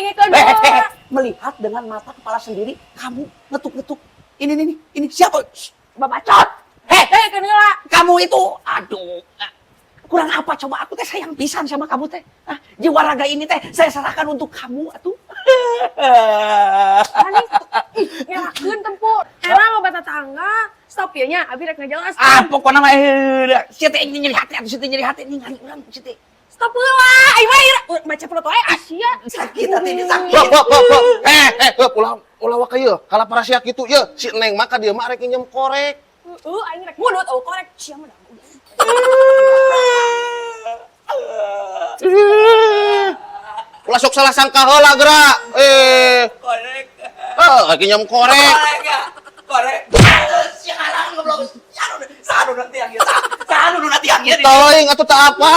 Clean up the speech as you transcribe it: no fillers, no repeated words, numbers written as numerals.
yang kedua. Melihat dengan mata kepala sendiri, kamu ngetuk-ngetuk. Ini siapa? Babacot. Yang kedua. Kamu itu, aduh. Kurang apa coba, aku teh sayang pisan sama kamu teh. Jiwa raga ini teh saya serahkan untuk kamu atuh. Ani, ngelakuin tempur. Era loba tetangga. Stop ya nya, abi rek ngajelas. Pokoknya mah si teh nyeri hati atuh, si teh nyeri hati ningali urang si teh. Stop heula. Ai mah baca perut wae Asia. Sakit hati ini sakit. Ulah wae ieu, kala parasia kitu ye, si Neng mah ka dieu mah rek nginjem korek. Aing rek ngudut korek sia mah. Ulah sok salah sangka heula geura. Korek. Lagi nyem korek. Korek. Sialan goblok. Sanu nanti yang ieu. Sanu nanti yang ieu. Teuing atuh teu apa.